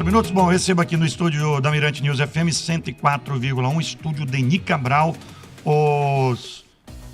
minutos. Bom, recebo aqui no estúdio da Mirante News FM 104,1, estúdio Deni Cabral, os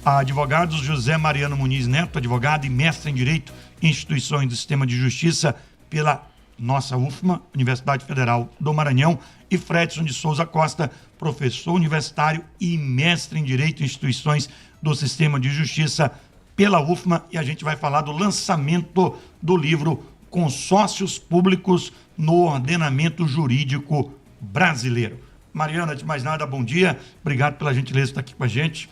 advogados José Mariano Muniz Neto, advogado e mestre em Direito e Instituições do Sistema de Justiça pela nossa UFMA, Universidade Federal do Maranhão, e Fredson de Souza Costa, professor universitário e mestre em Direito e Instituições do Sistema de Justiça pela UFMA, e a gente vai falar do lançamento do livro Consórcios Públicos no Ordenamento Jurídico Brasileiro. Mariana, de mais nada, bom dia. Obrigado pela gentileza de estar aqui com a gente.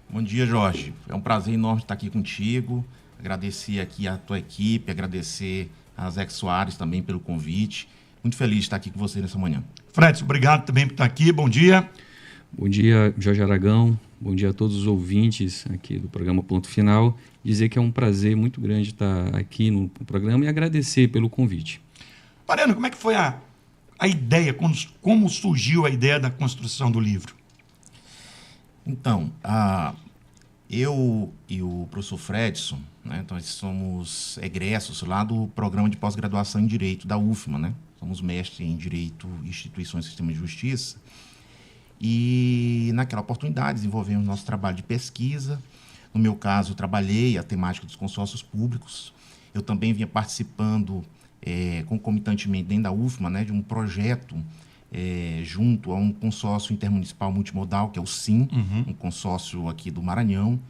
Bom dia, Jorge. É um prazer enorme estar aqui contigo. Agradecer aqui a tua equipe, agradecer a Zex Soares também pelo convite. Muito feliz de estar aqui com você nessa manhã. Fred, obrigado também por estar aqui. Bom dia. Bom dia, Jorge Aragão. Bom dia a todos os ouvintes aqui do programa Ponto Final. Dizer que é um prazer muito grande estar aqui no programa e agradecer pelo convite. Mariana, como é que foi a ideia, como surgiu a ideia da construção do livro? Então, eu e o professor Fredson, né, nós somos egressos lá do programa de pós-graduação em Direito da UFMA, né? Somos mestres em Direito e Instituições do Sistema de Justiça. E, naquela oportunidade, desenvolvemos nosso trabalho de pesquisa. No meu caso, eu trabalhei a temática dos consórcios públicos. Eu também vinha participando, concomitantemente, dentro da UFMA, né, de um projeto junto a um consórcio intermunicipal multimodal, que é o SIM, um consórcio aqui do Maranhão.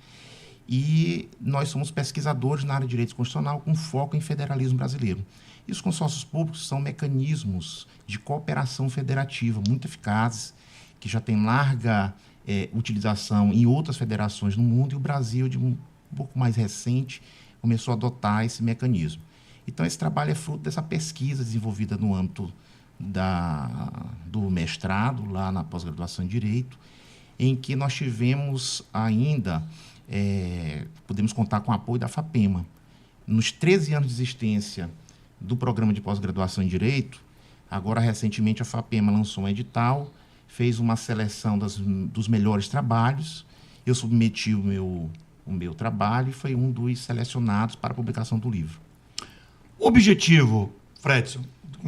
E nós somos pesquisadores na área de direito constitucional com foco em federalismo brasileiro. E os consórcios públicos são mecanismos de cooperação federativa muito eficazes, que já tem larga utilização em outras federações no mundo, e o Brasil, de um pouco mais recente, começou a adotar esse mecanismo. Então, esse trabalho é fruto dessa pesquisa desenvolvida no âmbito do mestrado, lá na pós-graduação em Direito, em que nós tivemos ainda, podemos contar com o apoio da FAPEMA. Nos 13 anos de existência do programa de pós-graduação em Direito, agora, recentemente, a FAPEMA lançou um edital, fez uma seleção dos melhores trabalhos. Eu submeti o meu trabalho e foi um dos selecionados para a publicação do livro. O objetivo, Fredson,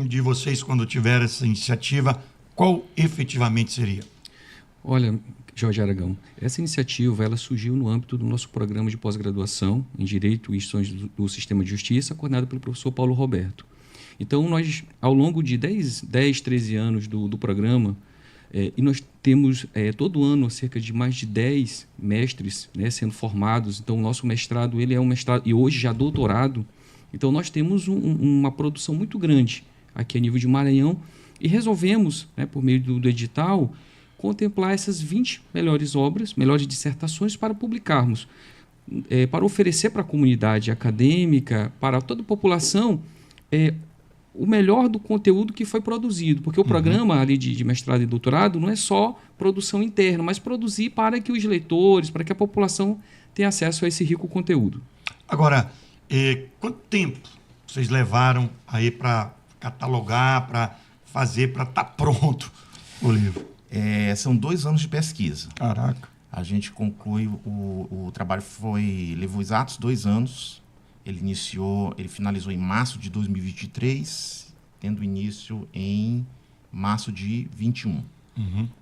de vocês quando tiver essa iniciativa, qual efetivamente seria? Olha, Jorge Aragão, essa iniciativa ela surgiu no âmbito do nosso programa de pós-graduação em Direito e Instituições do Sistema de Justiça, coordenado pelo professor Paulo Roberto. Então, nós, ao longo de 10, 13 anos do programa, e nós temos todo ano cerca de mais de 10 mestres, né, sendo formados. Então, o nosso mestrado ele é um mestrado, e hoje já doutorado. Então, nós temos uma produção muito grande aqui a nível de Maranhão, e resolvemos, né, por meio do edital, contemplar essas 20 melhores obras, melhores dissertações para publicarmos, para oferecer para a comunidade acadêmica, para toda a população, o melhor do conteúdo que foi produzido, porque o programa ali de mestrado e doutorado não é só produção interna, mas produzir para que os leitores, para que a população tenha acesso a esse rico conteúdo. Agora, quanto tempo vocês levaram aí para catalogar, para fazer, para estar pronto o livro? São 2 anos de pesquisa. Caraca. A gente conclui, o trabalho levou exatos 2 anos. Ele finalizou em março de 2023, tendo início em março de 21.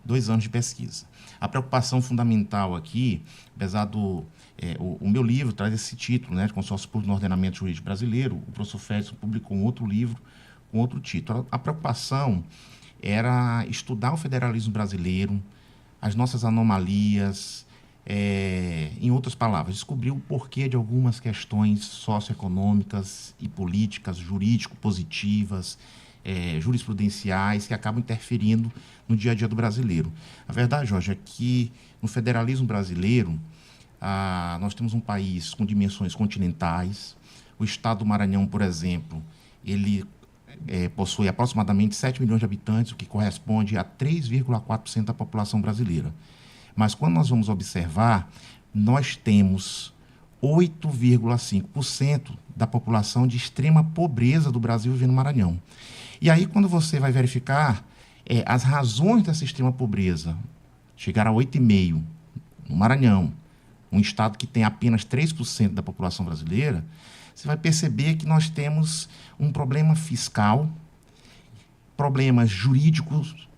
2 anos de pesquisa. A preocupação fundamental aqui, apesar o meu livro traz esse título, né, de Consórcio Público no Ordenamento Jurídico Brasileiro, o professor Fredson publicou um outro livro com outro título. A preocupação era estudar o federalismo brasileiro, as nossas anomalias, em outras palavras, descobrir o porquê de algumas questões socioeconômicas e políticas, jurídico-positivas, jurisprudenciais, que acabam interferindo no dia a dia do brasileiro. A verdade, Jorge, é que no federalismo brasileiro, nós temos um país com dimensões continentais. O estado do Maranhão, por exemplo, ele possui aproximadamente 7 milhões de habitantes, o que corresponde a 3,4% da população brasileira. Mas quando nós vamos observar, nós temos 8,5% da população de extrema pobreza do Brasil vivendo no Maranhão. E aí, quando você vai verificar as razões dessa extrema pobreza, chegar a 8,5% no Maranhão, um estado que tem apenas 3% da população brasileira, você vai perceber que nós temos um problema fiscal problemas jurídicos,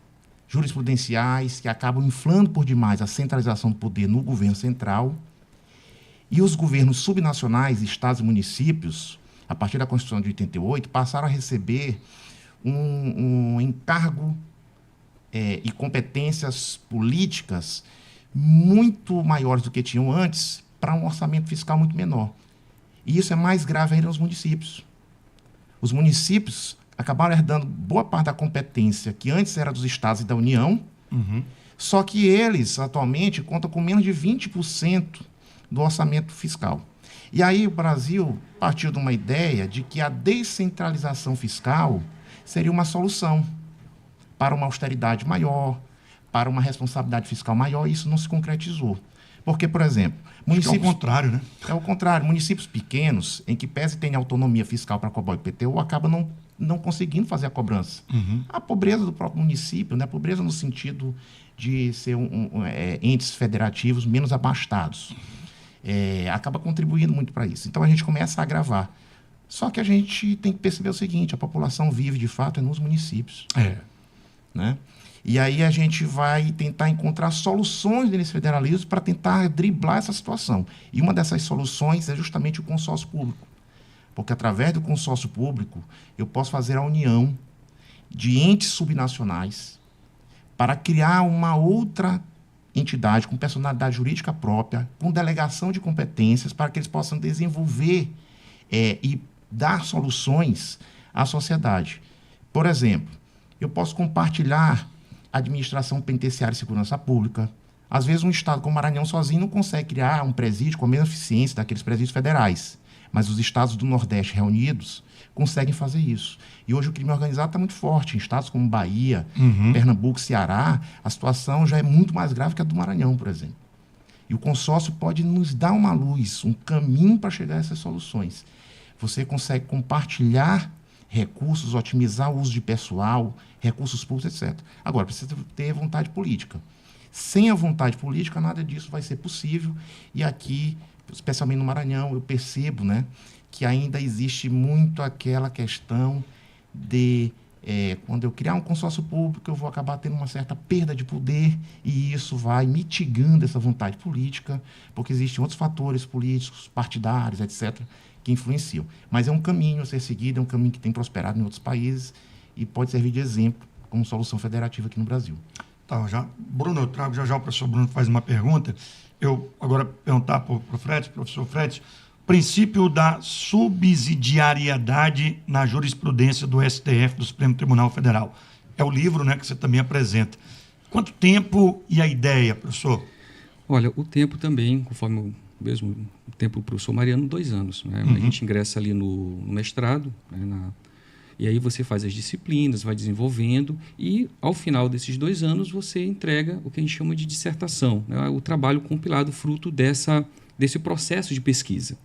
jurisprudenciais, que acabam inflando por demais a centralização do poder no governo central. E os governos subnacionais, estados e municípios, a partir da Constituição de 88, passaram a receber um encargo e competências políticas muito maiores do que tinham antes, para um orçamento fiscal muito menor. E isso é mais grave ainda nos municípios. Os municípios acabaram herdando boa parte da competência que antes era dos estados e da União, só que eles, atualmente, contam com menos de 20% do orçamento fiscal. E aí o Brasil partiu de uma ideia de que a descentralização fiscal seria uma solução para uma austeridade maior, para uma responsabilidade fiscal maior, e isso não se concretizou. Porque, por exemplo, municípios... É o contrário, né? É o contrário. Municípios pequenos, em que pese tem autonomia fiscal para cobrar o IPTU, acabam não conseguindo fazer a cobrança. A pobreza do próprio município, né? A pobreza no sentido de ser entes federativos menos abastados, acaba contribuindo muito para isso. Então, a gente começa a agravar. Só que a gente tem que perceber o seguinte: a população vive, de fato, nos municípios. Né? E aí a gente vai tentar encontrar soluções nesse federalismo para tentar driblar essa situação. E uma dessas soluções é justamente o consórcio público. Porque através do consórcio público eu posso fazer a união de entes subnacionais para criar uma outra entidade com personalidade jurídica própria, com delegação de competências, para que eles possam desenvolver e dar soluções à sociedade. Por exemplo, eu posso compartilhar administração penitenciária e segurança pública. Às vezes, um estado como o Maranhão sozinho não consegue criar um presídio com a mesma eficiência daqueles presídios federais. Mas os estados do Nordeste reunidos conseguem fazer isso. E hoje o crime organizado está muito forte. Em estados como Bahia, Pernambuco, Ceará, a situação já é muito mais grave que a do Maranhão, por exemplo. E o consórcio pode nos dar uma luz, um caminho para chegar a essas soluções. Você consegue compartilhar recursos, otimizar o uso de pessoal, recursos públicos, etc. Agora, precisa ter vontade política. Sem a vontade política, nada disso vai ser possível. E aqui, especialmente no Maranhão, eu percebo, né, que ainda existe muito aquela questão de quando eu criar um consórcio público, eu vou acabar tendo uma certa perda de poder, e isso vai mitigando essa vontade política, porque existem outros fatores políticos, partidários, etc., que influenciam. Mas é um caminho a ser seguido, é um caminho que tem prosperado em outros países e pode servir de exemplo como solução federativa aqui no Brasil. Tá, Bruno, eu trago já o professor Bruno faz uma pergunta. Eu agora perguntar para o professor Fretes, princípio da subsidiariedade na jurisprudência do STF, do Supremo Tribunal Federal. É o livro, né, que você também apresenta. Quanto tempo e a ideia, professor? Olha, o tempo também, conforme o mesmo tempo do professor Mariano, 2 anos. Né? A gente ingressa ali no mestrado, né, e aí você faz as disciplinas, vai desenvolvendo, e ao final desses 2 anos você entrega o que a gente chama de dissertação, né? O trabalho compilado fruto desse processo de pesquisa.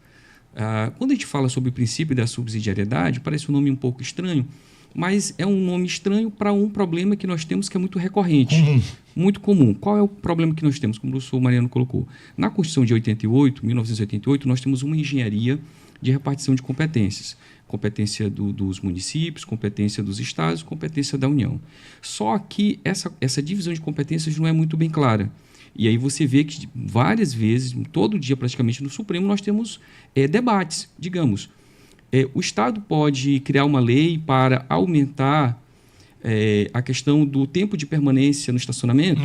Quando a gente fala sobre o princípio da subsidiariedade, parece um nome um pouco estranho, mas é um nome estranho para um problema que nós temos que é muito recorrente, muito comum. Qual é o problema que nós temos, como o professor Mariano colocou? Na Constituição de 1988, nós temos uma engenharia de repartição de competências. Competência dos municípios, competência dos estados, competência da União. Só que essa divisão de competências não é muito bem clara. E aí você vê que várias vezes, todo dia praticamente no Supremo, nós temos debates. Digamos, o Estado pode criar uma lei para aumentar a questão do tempo de permanência no estacionamento?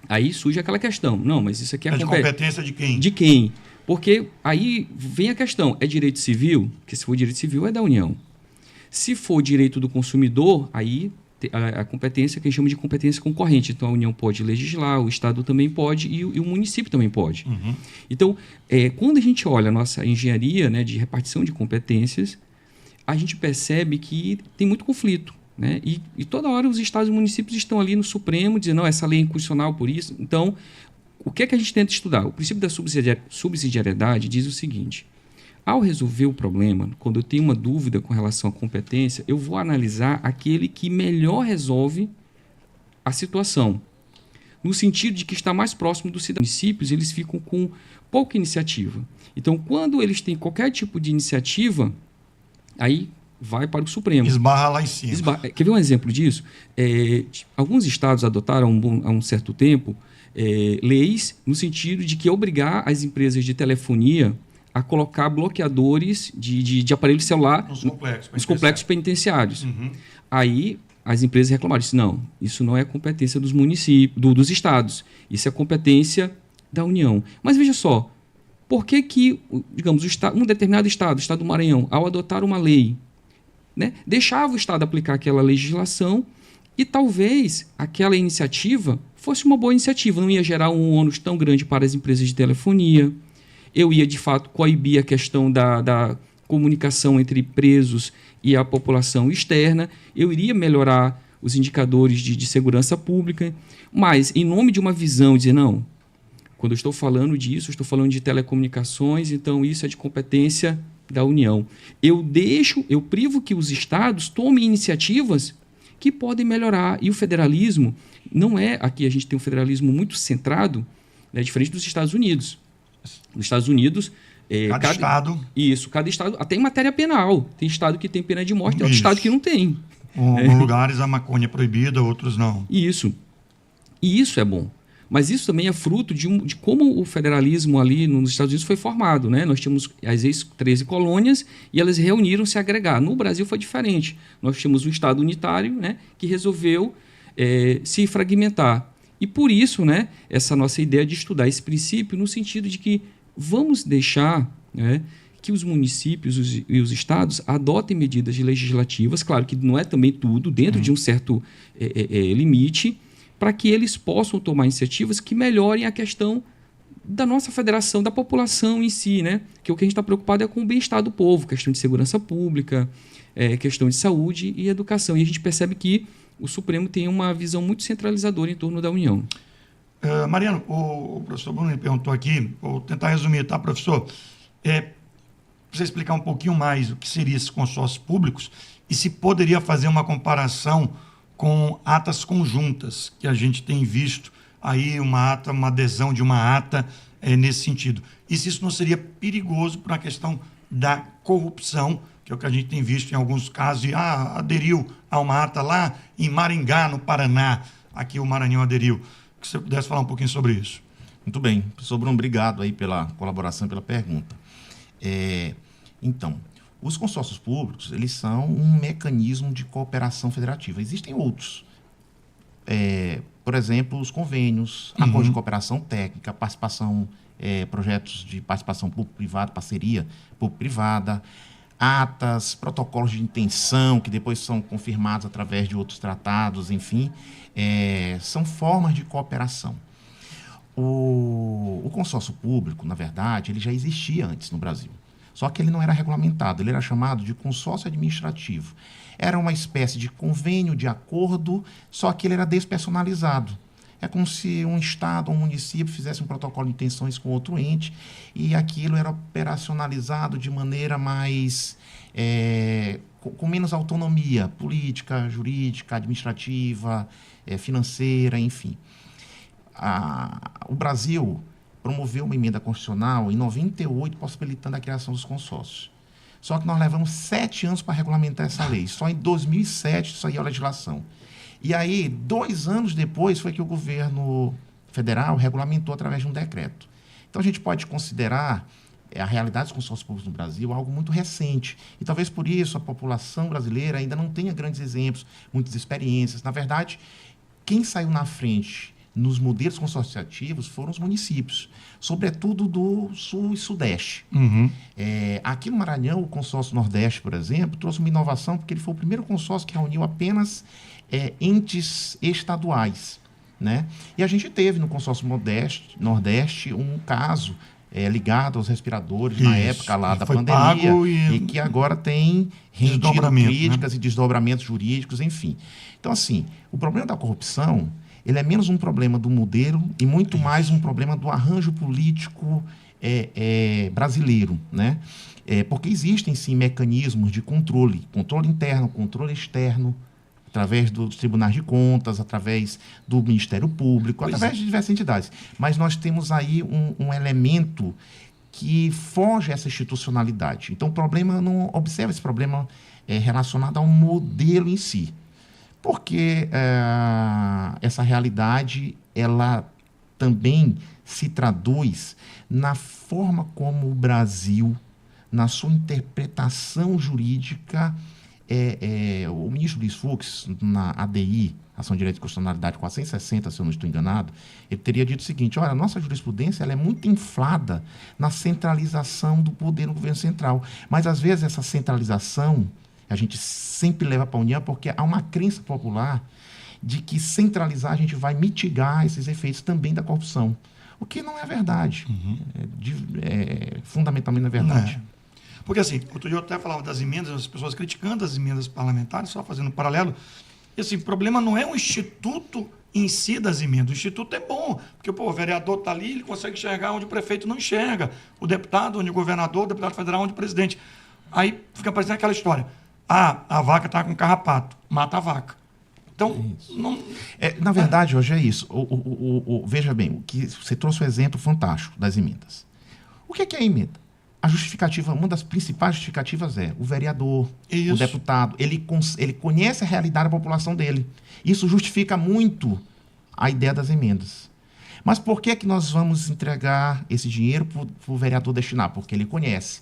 Aí surge aquela questão. Não, mas isso aqui é de competência de quem? De quem? Porque aí vem a questão, é direito civil? Porque se for direito civil é da União. Se for direito do consumidor, aí a competência que a gente chama de competência concorrente. Então a União pode legislar, o Estado também pode e o município também pode. Então, quando a gente olha a nossa engenharia, né, de repartição de competências, a gente percebe que tem muito conflito. Né? E toda hora os estados e municípios estão ali no Supremo dizendo, não, essa lei é inconstitucional por isso. Então, o que é que a gente tenta estudar? O princípio da subsidiariedade diz o seguinte: ao resolver o problema, quando eu tenho uma dúvida com relação à competência, eu vou analisar aquele que melhor resolve a situação, no sentido de que está mais próximo dos cidadãos. Os municípios, eles ficam com pouca iniciativa. Então, quando eles têm qualquer tipo de iniciativa, aí vai para o Supremo. Esbarra lá em cima. Quer ver um exemplo disso? Alguns estados adotaram há um certo tempo leis no sentido de que obrigar as empresas de telefonia a colocar bloqueadores de aparelho celular nos complexos penitenciários. Uhum. Aí as empresas reclamaram, não, isso não é competência dos municípios, dos estados, isso é competência da União. Mas veja só, por que digamos, um determinado estado, o estado do Maranhão, ao adotar uma lei, né, deixava o estado aplicar aquela legislação e talvez aquela iniciativa fosse uma boa iniciativa, não ia gerar um ônus tão grande para as empresas de telefonia, eu ia, de fato, coibir a questão da comunicação entre presos e a população externa, eu iria melhorar os indicadores de segurança pública, mas, em nome de uma visão, dizer, não, quando eu estou falando disso, eu estou falando de telecomunicações, então isso é de competência da União. Eu privo que os estados tomem iniciativas que podem melhorar. E o federalismo não é... Aqui a gente tem um federalismo muito centrado, né, diferente dos Estados Unidos. Nos Estados Unidos... Cada estado... Isso, cada estado... Até em matéria penal. Tem estado que tem pena de morte, tem outro estado que não tem. Em lugares a maconha é proibida, outros não. Isso. E isso é bom. Mas isso também é fruto de como o federalismo ali nos Estados Unidos foi formado, né? Nós tínhamos as ex-13 colônias e elas reuniram-se a agregar. No Brasil foi diferente. Nós tínhamos um Estado unitário, né, que resolveu se fragmentar. E por isso, né, essa nossa ideia de estudar esse princípio no sentido de que vamos deixar, né, que os municípios e os estados adotem medidas legislativas, claro que não é também tudo, dentro de um certo limite, para que eles possam tomar iniciativas que melhorem a questão da nossa federação, da população em si, né? Que o que a gente está preocupado é com o bem-estar do povo, questão de segurança pública, questão de saúde e educação. E a gente percebe que o Supremo tem uma visão muito centralizadora em torno da União. Mariano, o professor Bruno me perguntou aqui, vou tentar resumir, tá, professor? Para você explicar um pouquinho mais o que seriam esses consórcios públicos e se poderia fazer uma comparação com atas conjuntas, que a gente tem visto aí uma adesão de uma ata nesse sentido. E se isso não seria perigoso para a questão da corrupção, que é o que a gente tem visto em alguns casos, e aderiu a uma ata lá em Maringá, no Paraná, aqui o Maranhão aderiu. Que você pudesse falar um pouquinho sobre isso. Muito bem. Professor Bruno, obrigado aí pela colaboração e pela pergunta. Então, os consórcios públicos, eles são um mecanismo de cooperação federativa. Existem outros. Por exemplo, os convênios, acordos de cooperação técnica, participação, projetos de participação público-privada, parceria público-privada, atas, protocolos de intenção, que depois são confirmados através de outros tratados, enfim, são formas de cooperação. O consórcio público, na verdade, ele já existia antes no Brasil. Só que ele não era regulamentado, ele era chamado de consórcio administrativo. Era uma espécie de convênio, de acordo, só que ele era despersonalizado. É como se um estado ou um município fizesse um protocolo de intenções com outro ente e aquilo era operacionalizado de maneira mais... com menos autonomia política, jurídica, administrativa, financeira, enfim. O Brasil promoveu uma emenda constitucional em 98, possibilitando a criação dos consórcios. Só que nós levamos 7 anos para regulamentar essa lei. Só em 2007 saiu a legislação. E aí, 2 anos depois, foi que o governo federal regulamentou através de um decreto. Então, a gente pode considerar a realidade dos consórcios públicos no Brasil algo muito recente. E talvez por isso a população brasileira ainda não tenha grandes exemplos, muitas experiências. Na verdade, quem saiu na frente nos modelos consorciativos foram os municípios, sobretudo do Sul e Sudeste. Aqui no Maranhão, o consórcio Nordeste, por exemplo, trouxe uma inovação, porque ele foi o primeiro consórcio que reuniu apenas entes estaduais, né? E a gente teve no consórcio Nordeste um caso ligado aos respiradores, na época lá da pandemia, e que agora tem rendido críticas, né? E desdobramentos jurídicos, enfim. Então, assim, o problema da corrupção, ele é menos um problema do modelo e muito mais um problema do arranjo político brasileiro, né? Porque existem, sim, mecanismos de controle interno, controle externo, através dos tribunais de contas, através do Ministério Público, através de diversas entidades. Mas nós temos aí um elemento que foge a essa institucionalidade. Então, o problema, não observa esse problema relacionada ao modelo em si. Porque essa realidade, ela também se traduz na forma como o Brasil, na sua interpretação jurídica, o ministro Luiz Fux, na ADI, Ação de Direito e Constitucionalidade 460, se eu não estou enganado, ele teria dito o seguinte: olha, a nossa jurisprudência ela é muito inflada na centralização do poder no governo central. Mas, às vezes, essa centralização, a gente sempre leva para a União porque há uma crença popular de que centralizar a gente vai mitigar esses efeitos também da corrupção. O que não é verdade. Fundamentalmente não é verdade. Porque, assim, outro dia eu até falava das emendas, as pessoas criticando as emendas parlamentares, só fazendo um paralelo. E, assim, o problema não é o instituto em si das emendas. O instituto é bom, porque o vereador está ali, ele consegue enxergar onde o prefeito não enxerga, o deputado onde o governador, o deputado federal onde o presidente. Aí fica parecendo aquela história. A vaca está com carrapato, mata a vaca. Então, não... na verdade, hoje é isso. Veja bem, você trouxe o exemplo fantástico das emendas. O que é a emenda? A justificativa, uma das principais justificativas é o vereador, o deputado, ele conhece a realidade da população dele. Isso justifica muito a ideia das emendas. Mas por que nós vamos entregar esse dinheiro para o vereador destinar? Porque ele conhece.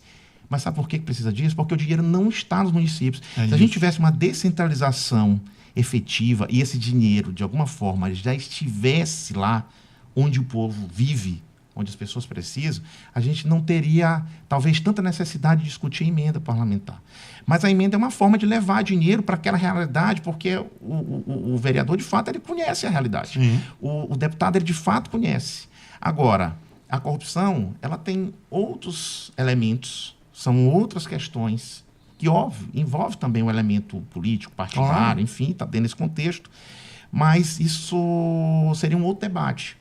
Mas sabe por que precisa disso? Porque o dinheiro não está nos municípios. Se a gente tivesse uma descentralização efetiva e esse dinheiro, de alguma forma, já estivesse lá onde o povo vive, onde as pessoas precisam, a gente não teria, talvez, tanta necessidade de discutir a emenda parlamentar. Mas a emenda é uma forma de levar dinheiro para aquela realidade, porque o vereador, de fato, ele conhece a realidade. O deputado, ele, de fato, conhece. Agora, a corrupção, ela tem outros elementos, são outras questões, que, óbvio, envolve também um elemento político, partidário, enfim, está dentro desse contexto, mas isso seria um outro debate.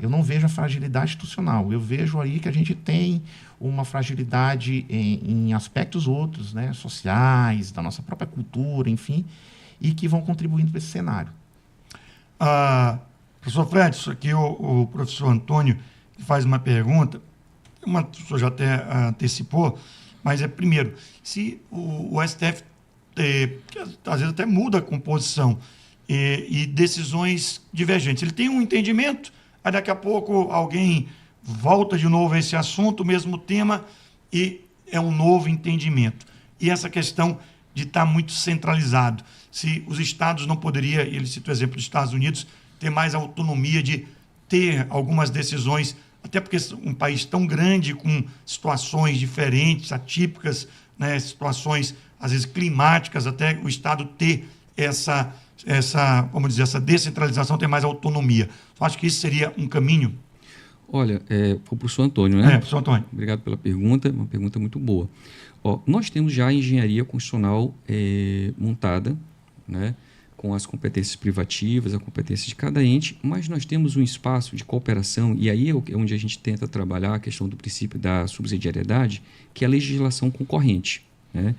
Eu não vejo a fragilidade institucional. Eu vejo aí que a gente tem uma fragilidade em aspectos outros, né, sociais, da nossa própria cultura, enfim, e que vão contribuindo para esse cenário. Professor Fred, isso aqui o professor Antônio faz uma pergunta, o senhor já até antecipou, mas primeiro, se o STF, que às vezes até muda a composição, e decisões divergentes, ele tem um entendimento, aí daqui a pouco alguém volta de novo a esse assunto, o mesmo tema, e é um novo entendimento. E essa questão de estar muito centralizado. Se os estados não poderiam, ele cita o exemplo dos Estados Unidos, ter mais autonomia de ter algumas decisões, até porque um país tão grande, com situações diferentes, atípicas, né, situações, às vezes, climáticas, até o estado ter essa descentralização, ter mais autonomia. Eu acho que isso seria um caminho? Olha, para o professor Antônio, né? Professor Antônio. Obrigado pela pergunta, uma pergunta muito boa. Nós temos já a engenharia constitucional montada, né, com as competências privativas, a competência de cada ente, mas nós temos um espaço de cooperação, e aí é onde a gente tenta trabalhar a questão do princípio da subsidiariedade, que é a legislação concorrente, né?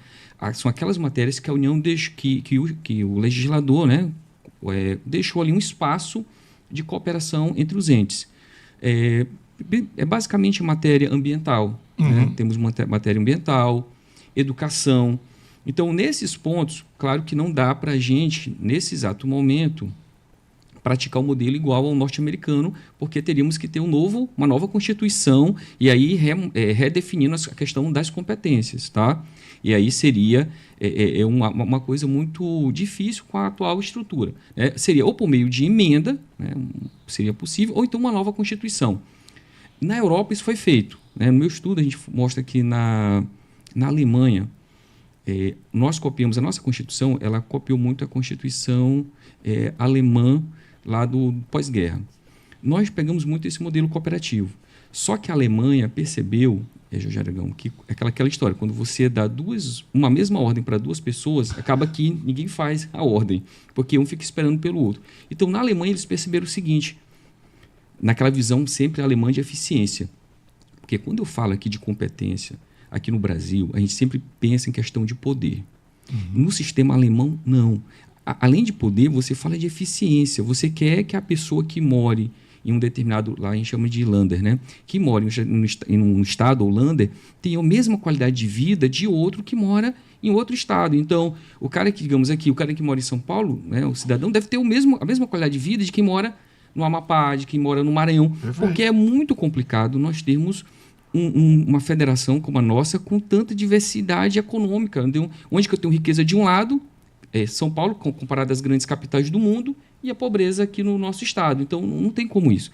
São aquelas matérias que a União que o legislador, né, deixou ali um espaço de cooperação entre os entes. É basicamente matéria ambiental. Né? Temos matéria ambiental, educação. Então, nesses pontos, claro que não dá para a gente, nesse exato momento, praticar o modelo igual ao norte-americano, porque teríamos que ter uma nova Constituição e aí redefinindo a questão das competências, tá? E aí seria uma coisa muito difícil com a atual estrutura. Né? Seria ou por meio de emenda, né? Seria possível, ou então uma nova Constituição. Na Europa isso foi feito. Né? No meu estudo a gente mostra que na Alemanha, nós copiamos a nossa Constituição, ela copiou muito a Constituição alemã lá do pós-guerra. Nós pegamos muito esse modelo cooperativo. Só que a Alemanha percebeu, Jorge Aragão, que aquela história, quando você dá uma mesma ordem para duas pessoas, acaba que ninguém faz a ordem, porque um fica esperando pelo outro. Então, na Alemanha, eles perceberam o seguinte, naquela visão sempre alemã de eficiência, porque quando eu falo aqui de competência, aqui no Brasil, a gente sempre pensa em questão de poder. No sistema alemão, não. Além de poder, você fala de eficiência. Você quer que a pessoa que more em um determinado, lá a gente chama de lander, né? Que mora em um estado ou lander, tem a mesma qualidade de vida de outro que mora em outro estado. Então, o cara que, digamos aqui, o cara que mora em São Paulo, né, o cidadão deve ter a mesma qualidade de vida de quem mora no Amapá, de quem mora no Maranhão. Perfeito. Porque é muito complicado nós termos uma federação como a nossa com tanta diversidade econômica. Onde que eu tenho riqueza de um lado, São Paulo, comparado às grandes capitais do mundo, e a pobreza aqui no nosso estado. Então, não tem como isso.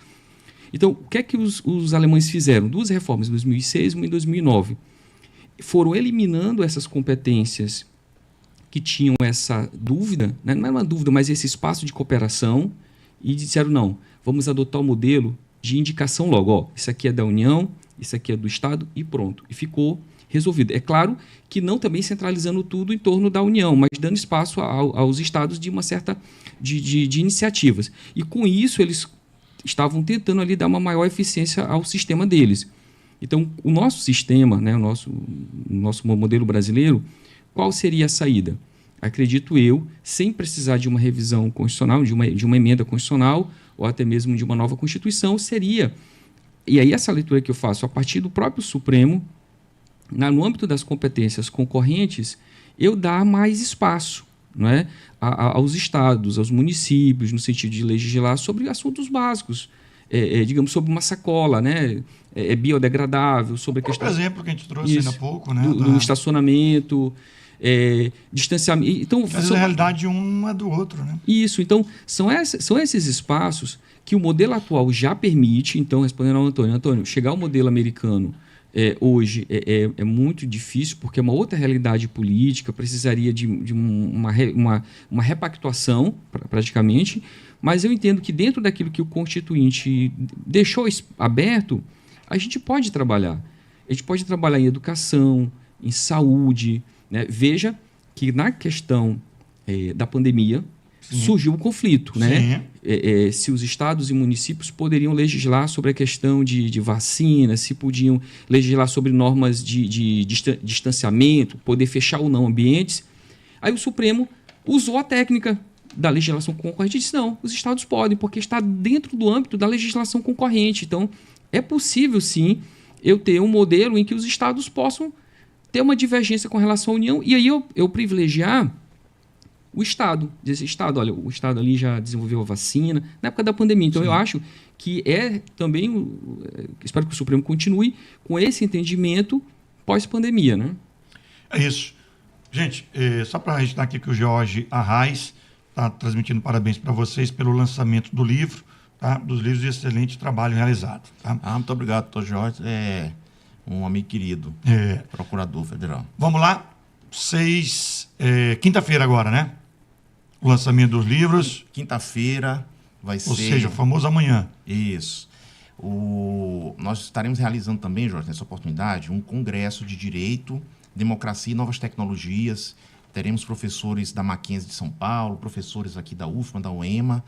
Então, o que é que os alemães fizeram? 2 reformas, em 2006 e uma em 2009. Foram eliminando essas competências que tinham essa dúvida, né? Não é uma dúvida, mas esse espaço de cooperação, e disseram, não, vamos adotar o modelo de indicação logo. Ó, isso aqui é da União, isso aqui é do Estado, e pronto. E ficou resolvido. É claro que não também centralizando tudo em torno da União, mas dando espaço aos Estados de uma certa de iniciativas. E com isso eles estavam tentando ali dar uma maior eficiência ao sistema deles. Então, o nosso sistema, né, o nosso modelo brasileiro, qual seria a saída? Acredito eu, sem precisar de uma revisão constitucional, de uma emenda constitucional, ou até mesmo de uma nova Constituição, seria, e aí essa leitura que eu faço, a partir do próprio Supremo, no âmbito das competências concorrentes, eu dar mais espaço, não é, aos estados, aos municípios, no sentido de legislar sobre assuntos básicos, digamos, sobre uma sacola, né, biodegradável, sobre a questão... Outro exemplo que a gente trouxe ainda há pouco, né? Do estacionamento, distanciamento... Então, às vezes a realidade um é do outro, né? Isso, então, são esses espaços que o modelo atual já permite. Então, respondendo ao Antônio, chegar ao modelo americano hoje é muito difícil, porque é uma outra realidade política, precisaria de uma repactuação, praticamente, mas eu entendo que dentro daquilo que o Constituinte deixou aberto, a gente pode trabalhar. A gente pode trabalhar em educação, em saúde, né? Veja que na questão da pandemia, sim, surgiu um conflito, né? Se os estados e municípios poderiam legislar sobre a questão de vacina, se podiam legislar sobre normas de distanciamento, poder fechar ou não ambientes. Aí o Supremo usou a técnica da legislação concorrente e disse, não, os estados podem, porque está dentro do âmbito da legislação concorrente. Então, é possível, sim, eu ter um modelo em que os estados possam ter uma divergência com relação à União, e aí eu privilegiar o Estado, dizer, Estado, olha, o Estado ali já desenvolveu a vacina na época da pandemia. Então, sim, eu acho que também, espero que o Supremo continue com esse entendimento pós-pandemia, né? É isso. Gente, só para registrar aqui que o Jorge Arraes está transmitindo parabéns para vocês pelo lançamento do livro, tá? Dos livros de excelente trabalho realizado. Tá? Muito obrigado, doutor Jorge. Um amigo querido, procurador federal. Vamos lá. Quinta-feira agora, né? O lançamento dos livros. Quinta-feira vai ser... Ou seja, o famoso amanhã. Isso. Nós estaremos realizando também, Jorge, nessa oportunidade, um congresso de Direito, Democracia e Novas Tecnologias. Teremos professores da Mackenzie de São Paulo, professores aqui da UFMA, da UEMA.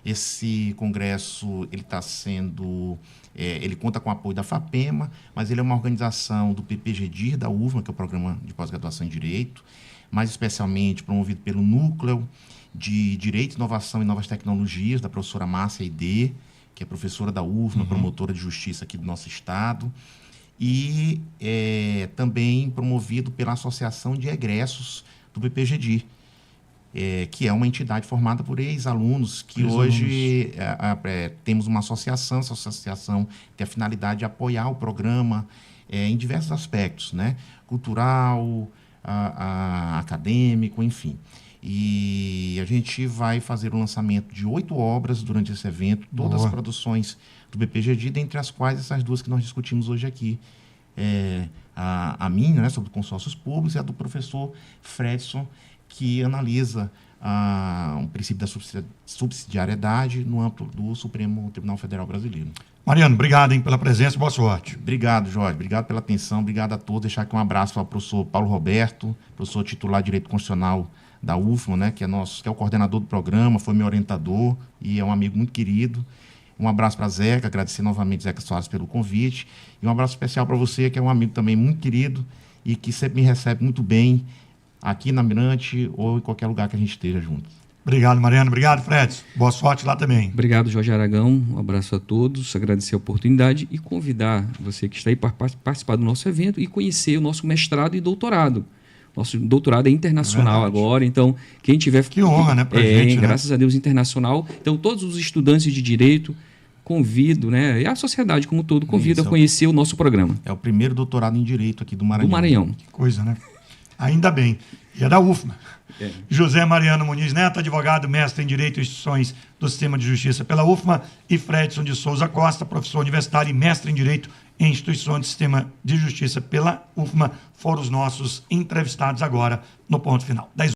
Esse congresso, ele está sendo... ele conta com o apoio da FAPEMA, mas ele é uma organização do PPGDIR, da UFMA, que é o Programa de Pós-Graduação em Direito, mais especialmente promovido pelo Núcleo de Direito, Inovação e Novas Tecnologias, da professora Márcia Aidê, que é professora da UFMA, promotora de justiça aqui do nosso estado, e também promovido pela Associação de Egressos do PPGDIR, que é uma entidade formada por ex-alunos, que hoje temos uma associação. Essa associação tem a finalidade de apoiar o programa em diversos aspectos, né? Cultural, acadêmico, enfim. E a gente vai fazer o lançamento de 8 obras durante esse evento, todas as produções do BPGD, dentre as quais essas 2 que nós discutimos hoje aqui. A minha, né, sobre consórcios públicos, e a do professor Fredson, que analisa um princípio da subsidiariedade no âmbito do Supremo Tribunal Federal Brasileiro. Mariano, obrigado, hein, pela presença, boa sorte. Obrigado, Jorge, obrigado pela atenção, obrigado a todos. Deixar aqui um abraço para o professor Paulo Roberto, professor titular de Direito Constitucional da UFMA, né, que é o coordenador do programa, foi meu orientador e é um amigo muito querido. Um abraço para a Zeca, agradecer novamente Zeca Soares pelo convite, e um abraço especial para você, que é um amigo também muito querido e que sempre me recebe muito bem aqui na Mirante ou em qualquer lugar que a gente esteja junto. Obrigado, Mariano. Obrigado, Fred. Boa sorte lá também. Obrigado, Jorge Aragão. Um abraço a todos, agradecer a oportunidade e convidar você que está aí para participar do nosso evento e conhecer o nosso mestrado e doutorado. Nosso doutorado é internacional agora, então quem tiver... Que honra, né, pra gente, graças a Deus, internacional. Então, todos os estudantes de Direito, convido, né, e a sociedade como um todo, convido a conhecer o nosso programa. É o primeiro doutorado em Direito aqui do Maranhão. Do Maranhão. Que coisa, né? Ainda bem. E é da UFMA. José Mariano Muniz Neto, advogado, mestre em Direito e Instituições do Sistema de Justiça pela UFMA, e Fredson de Souza Costa, professor universitário e mestre em Direito em Instituições do Sistema de Justiça pela UFMA, foram os nossos entrevistados agora no Ponto Final.